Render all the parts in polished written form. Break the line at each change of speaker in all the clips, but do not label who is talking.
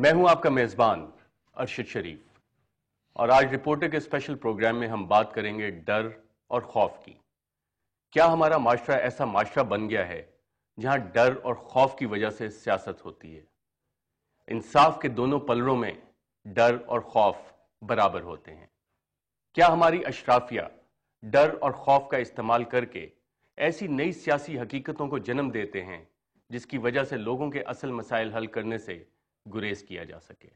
میں ہوں آپ کا میزبان ارشد شریف، اور آج رپورٹر کے اسپیشل پروگرام میں ہم بات کریں گے ڈر اور خوف کی۔ کیا ہمارا معاشرہ ایسا معاشرہ بن گیا ہے جہاں ڈر اور خوف کی وجہ سے سیاست ہوتی ہے؟ انصاف کے دونوں پلڑوں میں ڈر اور خوف برابر ہوتے ہیں۔ کیا ہماری اشرافیہ ڈر اور خوف کا استعمال کر کے ایسی نئی سیاسی حقیقتوں کو جنم دیتے ہیں جس کی وجہ سے لوگوں کے اصل مسائل حل کرنے سے گریز کیا جا سکے؟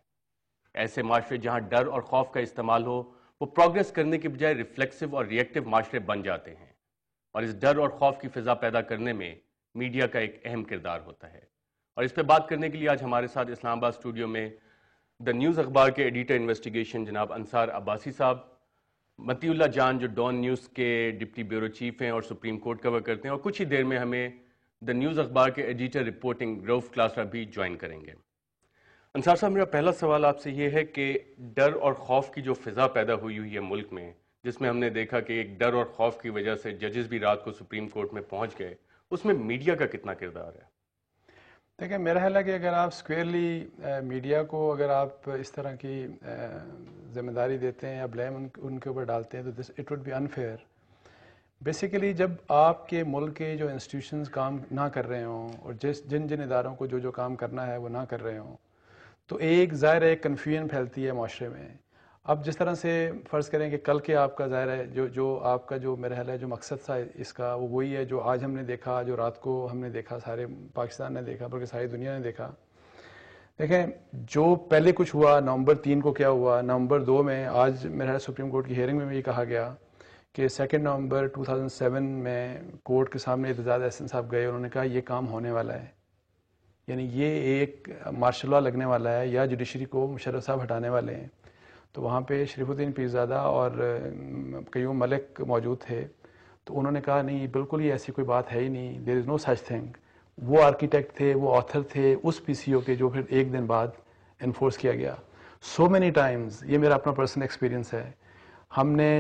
ایسے معاشرے جہاں ڈر اور خوف کا استعمال ہو وہ پروگریس کرنے کے بجائے ریفلیکسو اور ری ایکٹیو معاشرے بن جاتے ہیں، اور اس ڈر اور خوف کی فضا پیدا کرنے میں میڈیا کا ایک اہم کردار ہوتا ہے۔ اور اس پہ بات کرنے کے لیے آج ہمارے ساتھ اسلام آباد اسٹوڈیو میں دا نیوز اخبار کے ایڈیٹر انویسٹیگیشن جناب انصار عباسی صاحب، متی اللہ جان جو ڈان نیوز کے ڈپٹی بیورو چیف ہیں اور سپریم کورٹ کور کرتے ہیں، اور کچھ ہی دیر میں ہمیں دا نیوز اخبار کے ایڈیٹر رپورٹنگ روف کلاسرا بھی جوائن کریں گے۔ انصار صاحب، میرا پہلا سوال آپ سے یہ ہے کہ ڈر اور خوف کی جو فضا پیدا ہوئی ہے ملک میں، جس میں ہم نے دیکھا کہ ایک ڈر اور خوف کی وجہ سے ججز بھی رات کو سپریم کورٹ میں پہنچ گئے، اس میں میڈیا کا کتنا کردار ہے؟
دیکھیں، میرا خیال ہے کہ اگر آپ اسکوئرلی میڈیا کو اگر آپ اس طرح کی ذمہ داری دیتے ہیں یا بلیم ان کے اوپر ڈالتے ہیں تو it would be unfair. Basically جب آپ کے ملک کے جو انسٹیٹیوشنز کام نہ کر رہے ہوں اور جن اداروں کو جو کام کرنا ہے وہ نہ کر رہے ہوں تو ایک ظاہر ایک کنفیوژن پھیلتی ہے معاشرے میں۔ اب جس طرح سے فرض کریں کہ کل کے آپ کا ظاہر ہے جو آپ کا جو میرا خیال ہے جو مقصد تھا اس کا وہ وہی ہے جو آج ہم نے دیکھا، جو رات کو ہم نے دیکھا، سارے پاکستان نے دیکھا بلکہ ساری دنیا نے دیکھا۔ دیکھیں، جو پہلے کچھ ہوا نومبر 3 کو کیا ہوا، نومبر 2 میں آج میرا خیال سپریم کورٹ کی ہیئرنگ میں بھی یہ کہا گیا کہ 2 نومبر 2007 میں کورٹ کے سامنے اعتزاز احسن صاحب گئے، انہوں نے کہا یہ کام ہونے والا ہے، یعنی یہ ایک مارشل لا لگنے والا ہے یا جوڈیشری کو مشرف صاحب ہٹانے والے ہیں۔ تو وہاں پہ شریف الدین پیرزادہ اور قیوم ملک موجود تھے، تو انہوں نے کہا نہیں بالکل ہی ایسی کوئی بات ہے ہی نہیں، دیر از نو سچ تھنگ۔ وہ آرکیٹیکٹ تھے، وہ آتھر تھے اس پی سی او کے جو پھر ایک دن بعد انفورس کیا گیا۔ سو مینی ٹائمز، یہ میرا اپنا پرسنل ایکسپیرینس ہے، ہم نے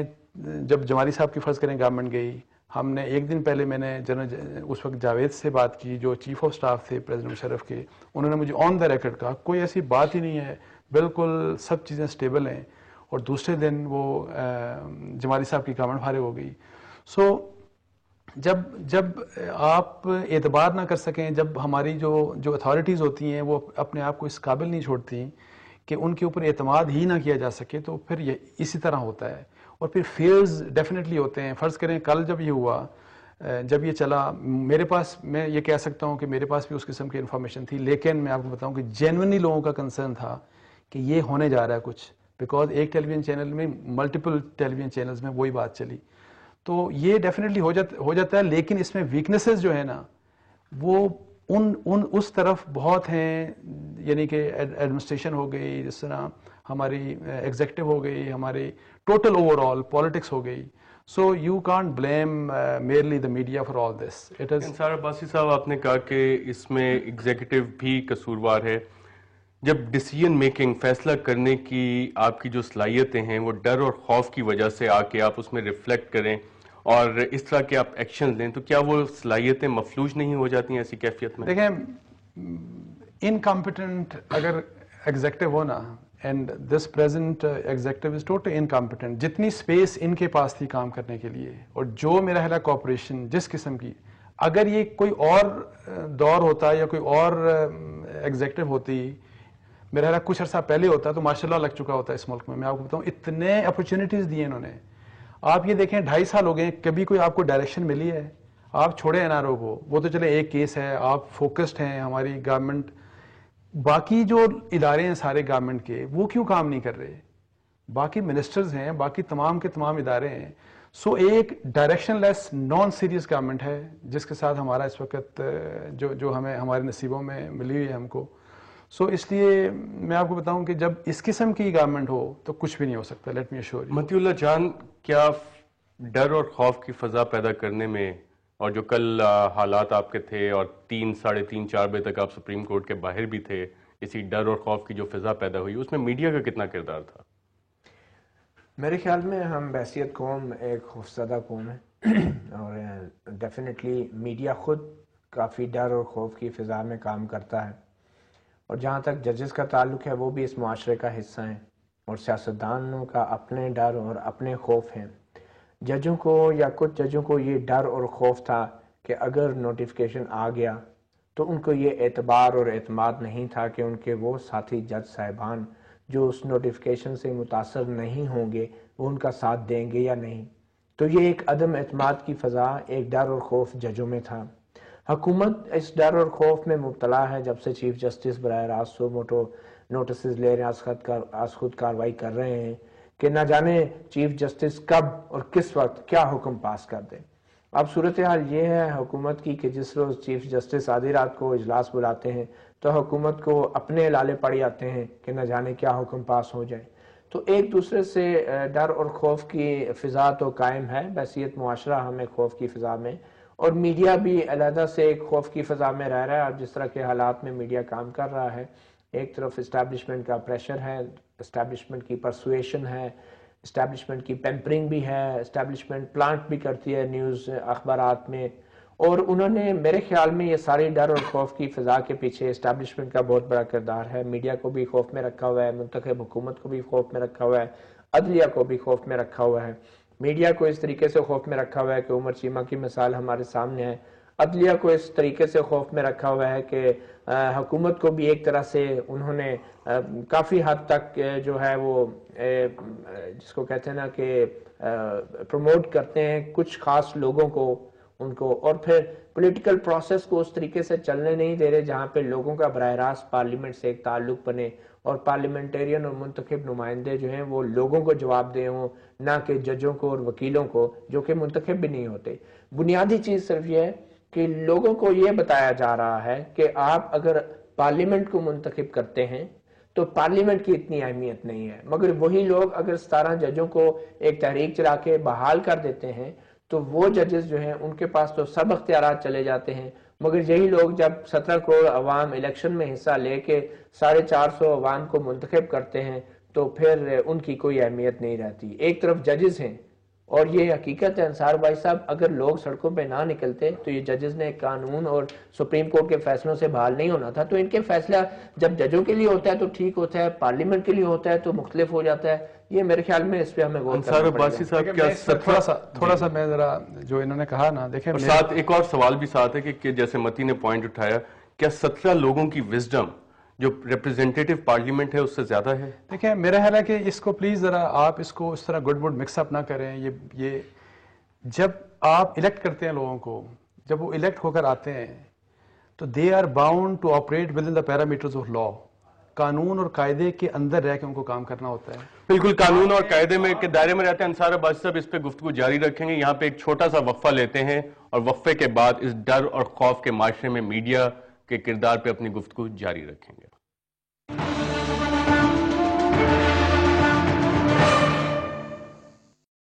جب جمالی صاحب کی فرض کریں گورنمنٹ گئی، ہم نے ایک دن پہلے میں نے جنرل اس وقت جاوید سے بات کی جو چیف آف سٹاف تھے پریزیڈنٹ مشرف کے، انہوں نے مجھے آن دا ریکارڈ کہا کوئی ایسی بات ہی نہیں ہے، بالکل سب چیزیں سٹیبل ہیں، اور دوسرے دن وہ جمالی صاحب کی گورنمنٹ فارغ ہو گئی۔ سو جب آپ اعتبار نہ کر سکیں، جب ہماری جو اتھارٹیز ہوتی ہیں وہ اپنے آپ کو اس قابل نہیں چھوڑتی کہ ان کے اوپر اعتماد ہی نہ کیا جا سکے، تو پھر یہ اسی طرح ہوتا ہے، اور پھر فیئرز ڈیفینیٹلی ہوتے ہیں۔ فرض کریں کل جب یہ ہوا، جب یہ چلا، میرے پاس میں یہ کہہ سکتا ہوں کہ میرے پاس بھی اس قسم کی انفارمیشن تھی، لیکن میں آپ کو بتاؤں کہ جینوئنلی لوگوں کا کنسرن تھا کہ یہ ہونے جا رہا ہے کچھ، بیکاز ایک ٹیلی ویژن چینل میں ملٹیپل ٹیلی ویژن چینلز میں وہی بات چلی، تو یہ ڈیفینیٹلی ہو جاتا ہے۔ لیکن اس میں ویکنیسز جو ہے نا وہ اس طرف بہت ہیں، یعنی کہ ایڈمنسٹریشن ہو گئی، جس طرح ہماری ایگزیکٹو ہو گئی، ہماری ٹوٹل اوور آل پالیٹکس ہو گئی۔ So you can't blame merely the media for all this.
Ansar Abbasi صاحب، آپ نے کہا کہ اس میں ایگزیکٹو بھی قصوروار ہے۔ جب ڈیسیژن میکنگ، فیصلہ کرنے کی آپ کی جو صلاحیتیں ہیں وہ ڈر اور خوف کی وجہ سے آ کے آپ اس میں ریفلیکٹ کریں اور اس طرح کے آپ ایکشن لیں، تو کیا وہ صلاحیتیں مفلوج نہیں ہو جاتی ہیں ایسی کیفیت میں؟
دیکھیں، انکمپیٹنٹ اگر ایگزیکٹو ہو نا، and this present executive is totally incompetent, جتنی اسپیس ان کے پاس تھی کام کرنے کے لیے، اور جو میرا خیال ہے کوآپریشن جس قسم کی، اگر یہ کوئی اور دور ہوتا یا کوئی اور ایگزیکٹو ہوتی، میرا خیال ہے کچھ عرصہ پہلے ہوتا تو ماشاء اللہ لگ چکا ہوتا ہے اس ملک میں۔ میں آپ کو بتاؤں اتنے اپرچونیٹیز دیے انہوں نے۔ آپ یہ دیکھیں 2.5 سال ہو گئے، کبھی کوئی آپ کو ڈائریکشن ملی ہے؟ آپ چھوڑیں این آر او کو، وہ تو چلے ایک کیس ہے، آپ فوکسڈ ہیں ہماری گورنمنٹ، باقی جو ادارے ہیں سارے گورنمنٹ کے وہ کیوں کام نہیں کر رہے؟ باقی منسٹرز ہیں، باقی تمام کے تمام ادارے ہیں۔ سو ایک ڈائریکشن لیس نان سیریس گورنمنٹ ہے جس کے ساتھ ہمارا اس وقت جو ہمیں ہمارے نصیبوں میں ملی ہوئی ہے ہم کو۔ سو اس لیے میں آپ کو بتاؤں کہ جب اس قسم کی گورنمنٹ ہو تو کچھ بھی نہیں ہو سکتا، لیٹ می ایشور یو۔
متی اللہ جان، کیا ڈر اور خوف کی فضا پیدا کرنے میں، اور جو کل حالات آپ کے تھے اور 3، 3:30، 4 بجے تک آپ سپریم کورٹ کے باہر بھی تھے، اسی ڈر اور خوف کی جو فضا پیدا ہوئی، اس میں میڈیا کا کتنا کردار تھا؟
میرے خیال میں ہم بحیثیت قوم ایک خوفزدہ قوم ہے، اور ڈیفینیٹلی میڈیا خود کافی ڈر اور خوف کی فضا میں کام کرتا ہے، اور جہاں تک ججز کا تعلق ہے وہ بھی اس معاشرے کا حصہ ہیں اور سیاستدانوں کا اپنے ڈر اور اپنے خوف ہیں. ججوں کو یا کچھ ججوں کو یہ ڈر اور خوف تھا کہ اگر نوٹیفیکیشن آ گیا تو ان کو یہ اعتبار اور اعتماد نہیں تھا کہ ان کے وہ ساتھی جج صاحبان جو اس نوٹیفیکیشن سے متاثر نہیں ہوں گے وہ ان کا ساتھ دیں گے یا نہیں. تو یہ ایک عدم اعتماد کی فضا، ایک ڈر اور خوف ججوں میں تھا. حکومت اس ڈر اور خوف میں مبتلا ہے جب سے چیف جسٹس براہ راست سو موٹو نوٹسز لے رہے ہیں، از خود کاروائی کر رہے ہیں کہ نہ جانے چیف جسٹس کب اور کس وقت کیا حکم پاس کر دیں. اب صورتحال یہ ہے حکومت کی کہ جس روز چیف جسٹس آدھی رات کو اجلاس بلاتے ہیں تو حکومت کو اپنے لالے پڑ جاتے ہیں کہ نہ جانے کیا حکم پاس ہو جائے. تو ایک دوسرے سے ڈر اور خوف کی فضا تو قائم ہے، بحیثیت معاشرہ ہمیں خوف کی فضا میں، اور میڈیا بھی علیحدہ سے ایک خوف کی فضا میں رہ رہا ہے. اب جس طرح کے حالات میں میڈیا کام کر رہا ہے، ایک طرف اسٹیبلشمنٹ کا پریشر ہے، اسٹیبلشمنٹ کی پرسویشن ہے، اسٹیبلشمنٹ کی پیمپرنگ بھی ہے، اسٹیبلشمنٹ پلانٹ بھی کرتی ہے نیوز اخبارات میں، اور انہوں نے میرے خیال میں یہ ساری ڈر اور خوف کی فضا کے پیچھے اسٹیبلشمنٹ کا بہت بڑا کردار ہے. میڈیا کو بھی خوف میں رکھا ہوا ہے، منتخب حکومت کو بھی خوف میں رکھا ہوا ہے، عدلیہ کو بھی خوف میں رکھا ہوا ہے. میڈیا کو اس طریقے سے خوف میں رکھا ہوا ہے کہ عمر چیمہ کی مثال ہمارے سامنے ہے. عدلیہ کو اس طریقے سے خوف میں رکھا ہوا ہے کہ حکومت کو بھی ایک طرح سے انہوں نے کافی حد تک جو ہے وہ جس کو کہتے ہیں نا کہ پروموٹ کرتے ہیں کچھ خاص لوگوں کو ان کو، اور پھر پولیٹیکل پروسیس کو اس طریقے سے چلنے نہیں دے رہے جہاں پہ لوگوں کا براہ راست پارلیمنٹ سے ایک تعلق بنے اور پارلیمنٹیرین اور منتخب نمائندے جو ہیں وہ لوگوں کو جواب دے ہوں، نہ کہ ججوں کو اور وکیلوں کو جو کہ منتخب بھی نہیں ہوتے. بنیادی چیز صرف یہ ہے کہ لوگوں کو یہ بتایا جا رہا ہے کہ آپ اگر پارلیمنٹ کو منتخب کرتے ہیں تو پارلیمنٹ کی اتنی اہمیت نہیں ہے، مگر وہی لوگ اگر 17 ججوں کو ایک تحریک چلا کے بحال کر دیتے ہیں تو وہ ججز جو ہیں ان کے پاس تو سب اختیارات چلے جاتے ہیں، مگر یہی لوگ جب 17 کروڑ عوام الیکشن میں حصہ لے کے 450 عوام کو منتخب کرتے ہیں تو پھر ان کی کوئی اہمیت نہیں رہتی. ایک طرف ججز ہیں اور یہ حقیقت ہے انصار بھائی صاحب، اگر لوگ سڑکوں پہ نہ نکلتے تو یہ ججز نے قانون اور سپریم کورٹ کے فیصلوں سے بحال نہیں ہونا تھا. تو ان کے فیصلہ جب ججوں کے لیے ہوتا ہے تو ٹھیک ہوتا ہے، پارلیمنٹ کے لیے ہوتا ہے تو مختلف ہو جاتا ہے. یہ میرے خیال میں اس پہ ہمیں غور کرنا پڑے
گا. تھوڑا سا میں ذرا جو انہوں نے کہا نا دیکھیں،
ساتھ ایک اور سوال بھی ساتھ ہے کہ جیسے متی نے پوائنٹ اٹھایا، کیا 17 لوگوں کی وزڈم جو ریپریزنٹیٹیو پارلیمنٹ ہے اس سے زیادہ ہے؟
دیکھیں میرا خیال ہے کہ اس کو پلیز ذرا آپ اس کو اس طرح گڈ وڈ مکس اپ نہ کریں. یہ جب آپ الیکٹ کرتے ہیں لوگوں کو، جب وہ الیکٹ ہو کر آتے ہیں تو they are bound to operate with in the parameters of law. قانون اور قاعدے کے اندر رہ کے ان کو کام کرنا ہوتا ہے.
بالکل قانون اور قاعدے میں کے دائرے میں رہتے ہیں. انصار عباسی صاحب اس پہ گفتگو جاری رکھیں گے. یہاں پہ ایک چھوٹا سا وقفہ لیتے ہیں اور وقفے کے بعد اس ڈر اور خوف کے معاشرے میں میڈیا کے کردار پہ اپنی گفتگو جاری رکھیں گے.